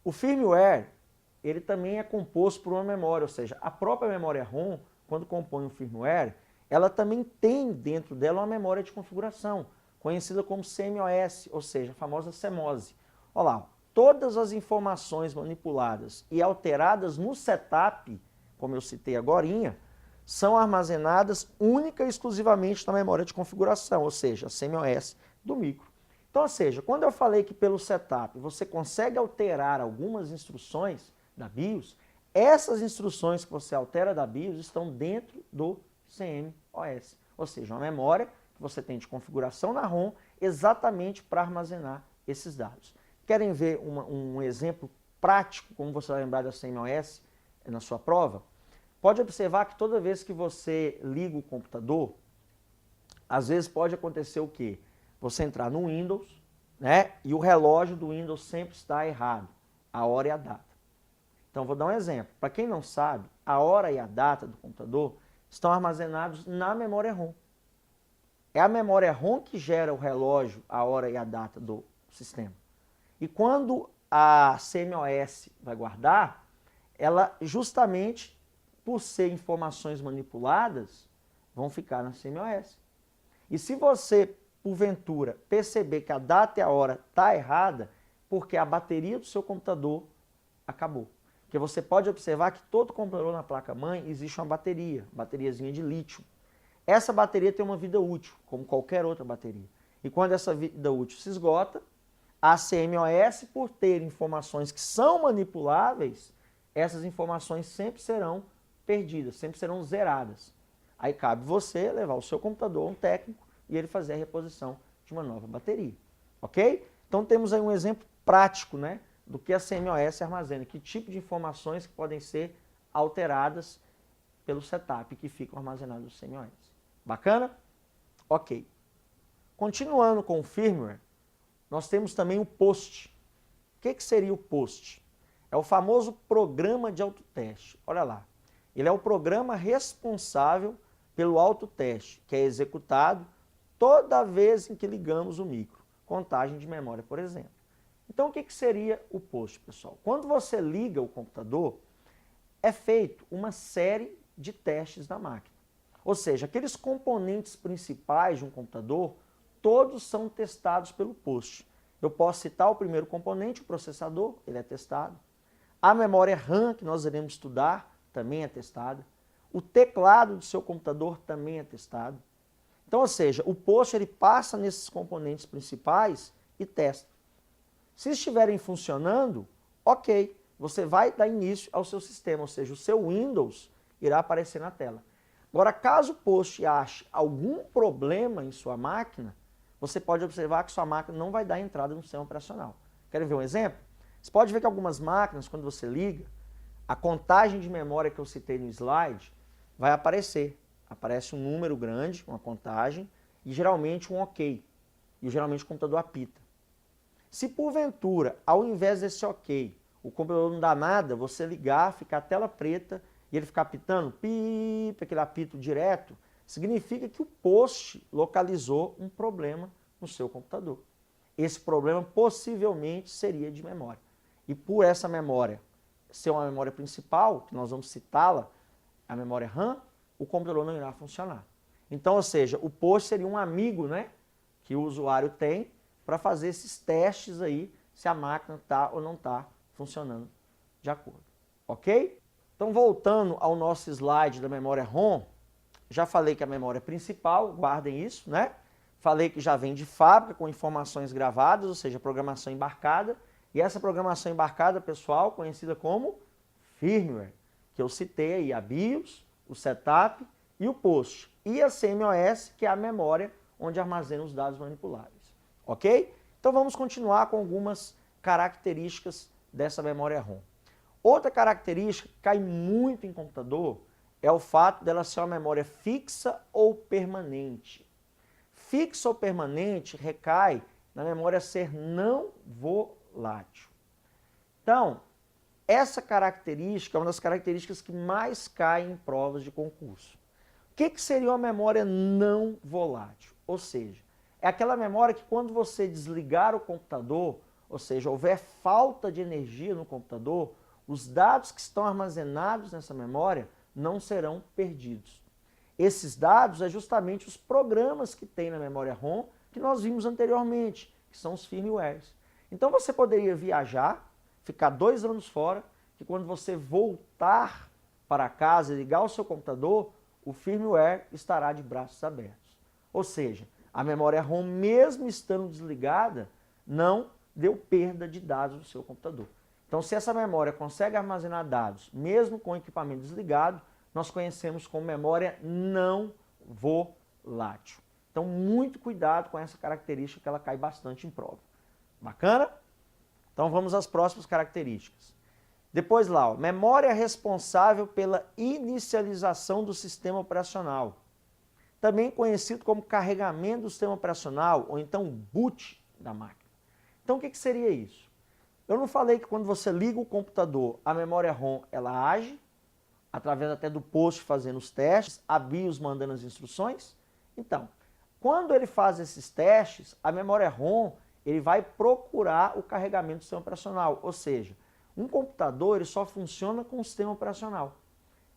O firmware, ele também é composto por uma memória, ou seja, a própria memória ROM, quando compõe um firmware, ela também tem dentro dela uma memória de configuração, conhecida como CMOS, ou seja, a famosa CMOS. Olha lá, todas as informações manipuladas e alteradas no setup, como eu citei agorinha, são armazenadas única e exclusivamente na memória de configuração, ou seja, a CMOS do micro. Então, ou seja, quando eu falei que pelo setup você consegue alterar algumas instruções da BIOS, essas instruções que você altera da BIOS estão dentro do CMOS, ou seja, uma memória que você tem de configuração na ROM exatamente para armazenar esses dados. Querem ver um exemplo prático, como você vai lembrar da CMOS na sua prova? Pode observar que toda vez que você liga o computador, às vezes pode acontecer o quê? Você entrar no Windows, né? E o relógio do Windows sempre está errado, a hora e a data. Então, vou dar um exemplo. Para quem não sabe, a hora e a data do computador estão armazenados na memória ROM. É a memória ROM que gera o relógio, a hora e a data do sistema. E quando a CMOS vai guardar, ela justamente, por ser informações manipuladas, vão ficar na CMOS. E se você, porventura, perceber que a data e a hora está errada, porque a bateria do seu computador acabou. Porque você pode observar que todo computador na placa-mãe existe uma bateriazinha de lítio. Essa bateria tem uma vida útil, como qualquer outra bateria. E quando essa vida útil se esgota, a CMOS, por ter informações que são manipuláveis, essas informações sempre serão perdidas, sempre serão zeradas. Aí cabe você levar o seu computador a um técnico e ele fazer a reposição de uma nova bateria. Ok? Então temos aí um exemplo prático, né, do que a CMOS armazena, que tipo de informações que podem ser alteradas pelo setup que ficam armazenadas no CMOS. Bacana? Ok. Continuando com o firmware, nós temos também o POST. O que seria o POST? É o famoso programa de autoteste. Olha lá. Ele é o programa responsável pelo autoteste, que é executado toda vez em que ligamos o micro. Contagem de memória, por exemplo. Então, o que seria o POST, pessoal? Quando você liga o computador, é feito uma série de testes na máquina. Ou seja, aqueles componentes principais de um computador, todos são testados pelo POST. Eu posso citar o primeiro componente, o processador, ele é testado. A memória RAM, que nós iremos estudar, também é testada. O teclado do seu computador também é testado. Então, ou seja, o POST ele passa nesses componentes principais e testa. Se estiverem funcionando, ok, você vai dar início ao seu sistema, ou seja, o seu Windows irá aparecer na tela. Agora, caso o POST ache algum problema em sua máquina, você pode observar que sua máquina não vai dar entrada no sistema operacional. Querem ver um exemplo? Você pode ver que algumas máquinas, quando você liga, a contagem de memória que eu citei no slide vai aparecer. Aparece um número grande, uma contagem, e geralmente um OK. E geralmente o computador apita. Se porventura, ao invés desse OK, o computador não dá nada, você ligar, ficar a tela preta e ele ficar apitando, pipa, aquele apito direto, significa que o POST localizou um problema no seu computador. Esse problema possivelmente seria de memória. E por essa memória ser uma memória principal, que nós vamos citá-la, a memória RAM, o computador não irá funcionar. Então, ou seja, o POST seria um amigo, né, que o usuário tem para fazer esses testes aí, se a máquina está ou não está funcionando de acordo. Ok? Então, voltando ao nosso slide da memória ROM, já falei que a memória principal, guardem isso, né? Falei que já vem de fábrica com informações gravadas, ou seja, programação embarcada. E essa programação embarcada, pessoal, conhecida como firmware, que eu citei aí, a BIOS, o setup e o POST. E a CMOS, que é a memória onde armazena os dados manipuláveis. Ok? Então vamos continuar com algumas características dessa memória ROM. Outra característica que cai muito em computador é o fato dela ser uma memória fixa ou permanente. Fixa ou permanente recai na memória ser não volátil. Então, essa característica é uma das características que mais caem em provas de concurso. O que seria uma memória não volátil? Ou seja, é aquela memória que quando você desligar o computador ou seja, houver falta de energia no computador, os dados que estão armazenados nessa memória não serão perdidos. Esses dados é justamente os programas que tem na memória ROM que nós vimos anteriormente, que são os firmwares. Então você poderia viajar, ficar 2 anos fora, que quando você voltar para casa e ligar o seu computador, o firmware estará de braços abertos. Ou seja, a memória ROM, mesmo estando desligada, não deu perda de dados do seu computador. Então, se essa memória consegue armazenar dados, mesmo com o equipamento desligado, nós conhecemos como memória não volátil. Então, muito cuidado com essa característica, que ela cai bastante em prova. Bacana? Então, vamos às próximas características. Depois lá, ó, memória responsável pela inicialização do sistema operacional. Também conhecido como carregamento do sistema operacional, ou então boot da máquina. Então, o que seria isso? Eu não falei que quando você liga o computador, a memória ROM ela age, através até do post fazendo os testes, a BIOS mandando as instruções? Então, quando ele faz esses testes, a memória ROM ele vai procurar o carregamento do sistema operacional, ou seja, um computador ele só funciona com o sistema operacional.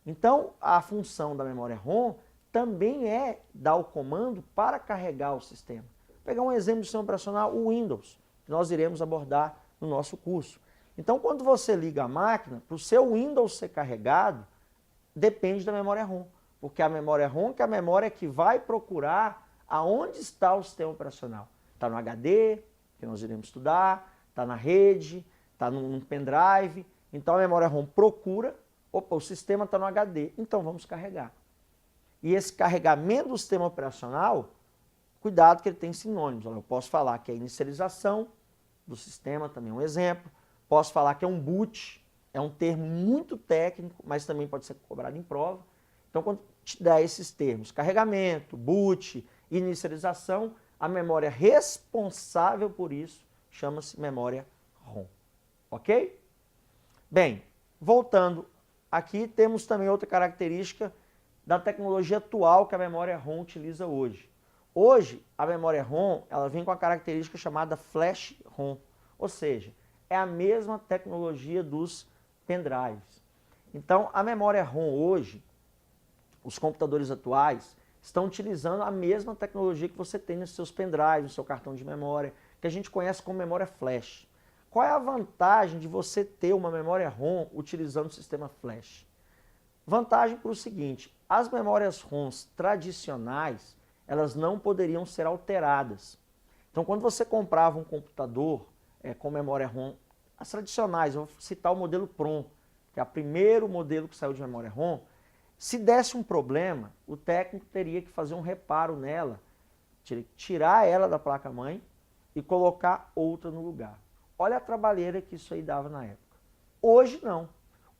Então, a função da memória ROM também é dar o comando para carregar o sistema. Vou pegar um exemplo do sistema operacional, o Windows, que nós iremos abordar no nosso curso. Então, quando você liga a máquina, para o seu Windows ser carregado, depende da memória ROM, porque a memória ROM que é a memória que vai procurar aonde está o sistema operacional. Está no HD, que nós iremos estudar, está na rede, está num pendrive. Então, a memória ROM procura, opa, o sistema está no HD, então vamos carregar. E esse carregamento do sistema operacional, cuidado que ele tem sinônimos. Eu posso falar que é inicialização do sistema, também é um exemplo. Posso falar que é um boot, é um termo muito técnico, mas também pode ser cobrado em prova. Então, quando te dá esses termos, carregamento, boot, inicialização, a memória responsável por isso chama-se memória ROM. Ok? Bem, voltando aqui, temos também outra característica da tecnologia atual que a memória ROM utiliza hoje. Hoje, a memória ROM ela vem com a característica chamada Flash ROM, ou seja, é a mesma tecnologia dos pendrives. Então, a memória ROM hoje, os computadores atuais, estão utilizando a mesma tecnologia que você tem nos seus pendrives, no seu cartão de memória, que a gente conhece como memória Flash. Qual é a vantagem de você ter uma memória ROM utilizando o sistema Flash? Vantagem para o seguinte, as memórias ROMs tradicionais, elas não poderiam ser alteradas. Então, quando você comprava um computador com memória ROM, as tradicionais, eu vou citar o modelo PROM, que é o primeiro modelo que saiu de memória ROM, se desse um problema, o técnico teria que fazer um reparo nela, tirar ela da placa-mãe e colocar outra no lugar. Olha a trabalheira que isso aí dava na época. Hoje não.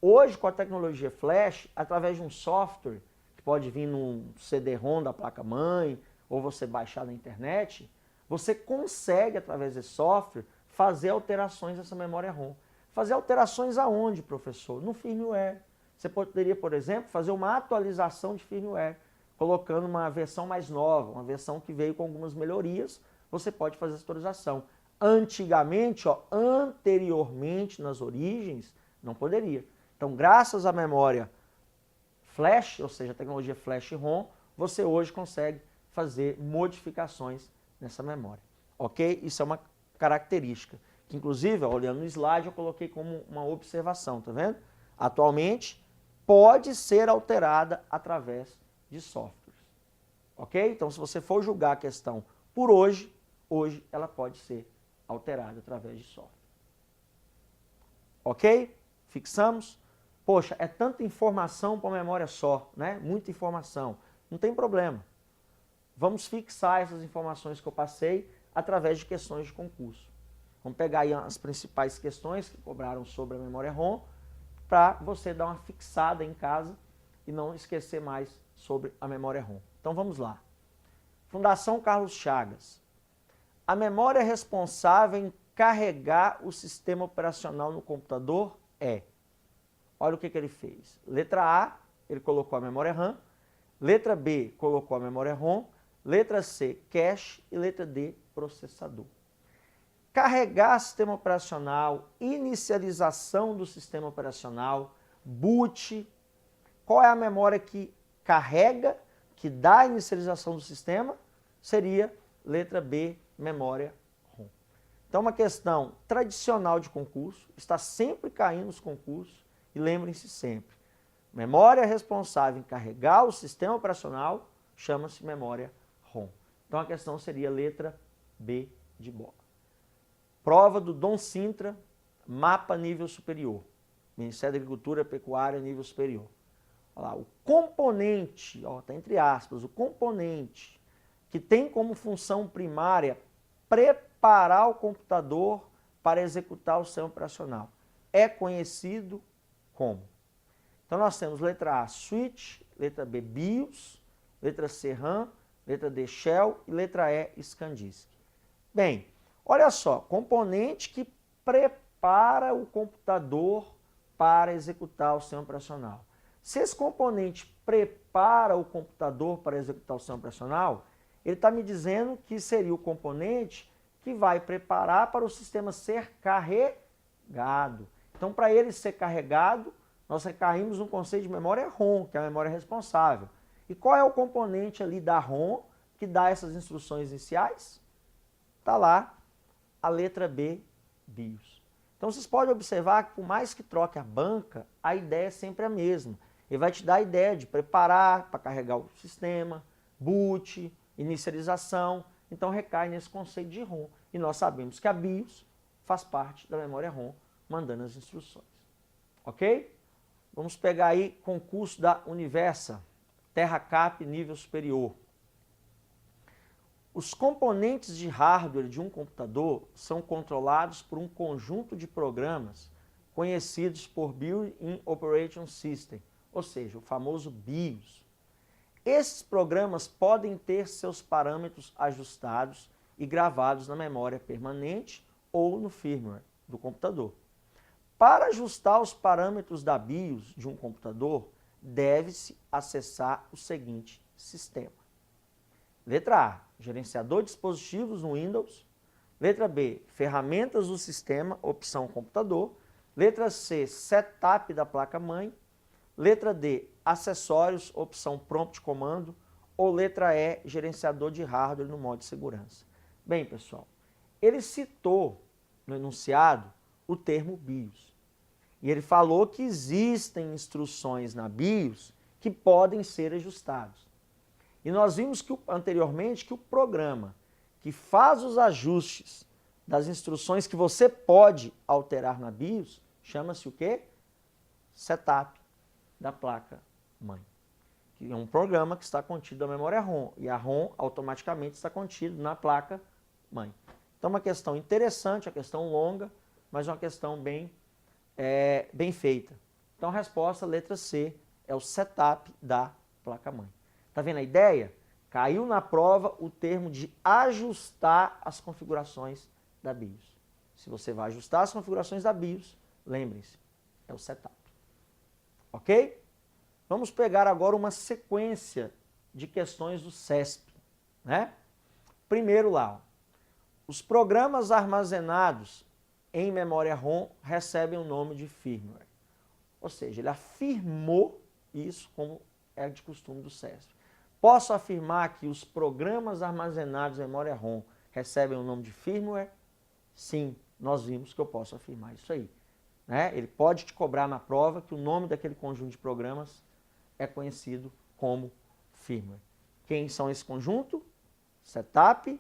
Hoje, com a tecnologia Flash, através de um software, que pode vir num CD-ROM da placa-mãe, ou você baixar na internet, você consegue, através desse software, fazer alterações nessa memória ROM. Fazer alterações aonde, professor? No firmware. Você poderia, por exemplo, fazer uma atualização de firmware, colocando uma versão mais nova, uma versão que veio com algumas melhorias, você pode fazer essa atualização. Antigamente, anteriormente, nas origens, não poderia. Então, graças à memória Flash, ou seja, a tecnologia Flash ROM, você hoje consegue fazer modificações nessa memória. Ok? Isso é uma característica que, inclusive, olhando no slide, eu coloquei como uma observação, tá vendo? Atualmente, pode ser alterada através de softwares. Ok? Então, se você for julgar a questão por hoje ela pode ser alterada através de software. Ok? Fixamos? Poxa, é tanta informação para uma memória só, né? Muita informação. Não tem problema. Vamos fixar essas informações que eu passei através de questões de concurso. Vamos pegar aí as principais questões que cobraram sobre a memória ROM para você dar uma fixada em casa e não esquecer mais sobre a memória ROM. Então vamos lá. Fundação Carlos Chagas. A memória responsável em carregar o sistema operacional no computador é... Olha o que ele fez. Letra A, ele colocou a memória RAM. Letra B, colocou a memória ROM. Letra C, cache. E letra D, processador. carregar sistema operacional, inicialização do sistema operacional, boot. Qual é a memória que carrega, que dá a inicialização do sistema? Seria letra B, memória ROM. Então, uma questão tradicional de concurso, está sempre caindo nos concursos, e lembrem-se sempre, memória responsável em carregar o sistema operacional chama-se memória ROM. Então, a questão seria letra B de bola. Prova do Dom Sintra, mapa nível superior. Ministério da Agricultura e Pecuária nível superior. Olha lá, o componente, está entre aspas, o componente que tem como função primária preparar o computador para executar o sistema operacional é conhecido como? Então nós temos letra A, switch, letra B, BIOS, letra C, RAM, letra D, shell e letra E, ScanDisk. Bem, olha só, componente que prepara o computador para executar o sistema operacional. Se esse componente prepara o computador para executar o sistema operacional, ele está me dizendo que seria o componente que vai preparar para o sistema ser carregado. Então, para ele ser carregado, nós recaímos no conceito de memória ROM, que é a memória responsável. E qual é o componente ali da ROM que dá essas instruções iniciais? Está lá a letra B, BIOS. Então, vocês podem observar que, por mais que troque a banca, a ideia é sempre a mesma. Ele vai te dar a ideia de preparar para carregar o sistema, boot, inicialização. Então, recai nesse conceito de ROM. E nós sabemos que a BIOS faz parte da memória ROM, mandando as instruções. Ok? Vamos pegar aí concurso da Universa, TerraCap nível superior. Os componentes de hardware de um computador são controlados por um conjunto de programas conhecidos por Built-in Operating System, ou seja, o famoso BIOS. Esses programas podem ter seus parâmetros ajustados e gravados na memória permanente ou no firmware do computador. Para ajustar os parâmetros da BIOS de um computador, deve-se acessar o seguinte sistema. Letra A, gerenciador de dispositivos no Windows. Letra B, ferramentas do sistema, opção computador. Letra C, setup da placa-mãe. Letra D, acessórios, opção prompt comando. Ou letra E, gerenciador de hardware no modo de segurança. Bem, pessoal, ele citou no enunciado o termo BIOS. E ele falou que existem instruções na BIOS que podem ser ajustadas. E nós vimos que, anteriormente que o programa que faz os ajustes das instruções que você pode alterar na BIOS chama-se o quê? Setup da placa-mãe. Que é um programa que está contido na memória ROM. E a ROM automaticamente está contido na placa-mãe. Então, uma questão interessante, uma questão longa, mas uma questão bem feita. Então, a resposta, letra C, é o setup da placa-mãe. Está vendo a ideia? Caiu na prova o termo de ajustar as configurações da BIOS. Se você vai ajustar as configurações da BIOS, lembrem-se, é o setup. Ok? Vamos pegar agora uma sequência de questões do CESP. Né? Primeiro lá, os programas armazenados em memória ROM recebem o nome de firmware. Ou seja, ele afirmou isso como é de costume do CESP. Posso afirmar que os programas armazenados em memória ROM recebem o nome de firmware? Sim, nós vimos que eu posso afirmar isso aí. Né? Ele pode te cobrar na prova que o nome daquele conjunto de programas é conhecido como firmware. Quem são esse conjunto? Setup,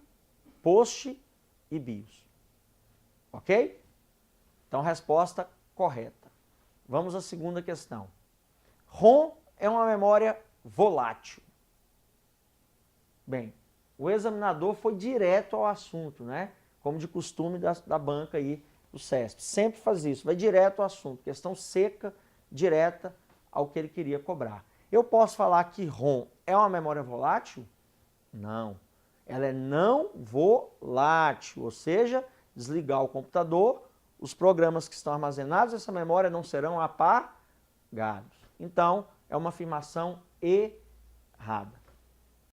POST e BIOS. Ok? Então, resposta correta. Vamos à segunda questão. ROM é uma memória volátil. Bem, o examinador foi direto ao assunto, né? Como de costume da banca aí do CESP. Sempre faz isso, vai direto ao assunto. Questão seca, direta ao que ele queria cobrar. Eu posso falar que ROM é uma memória volátil? Não. Ela é não volátil, ou seja, desligar o computador, os programas que estão armazenados nessa memória não serão apagados. Então, é uma afirmação errada.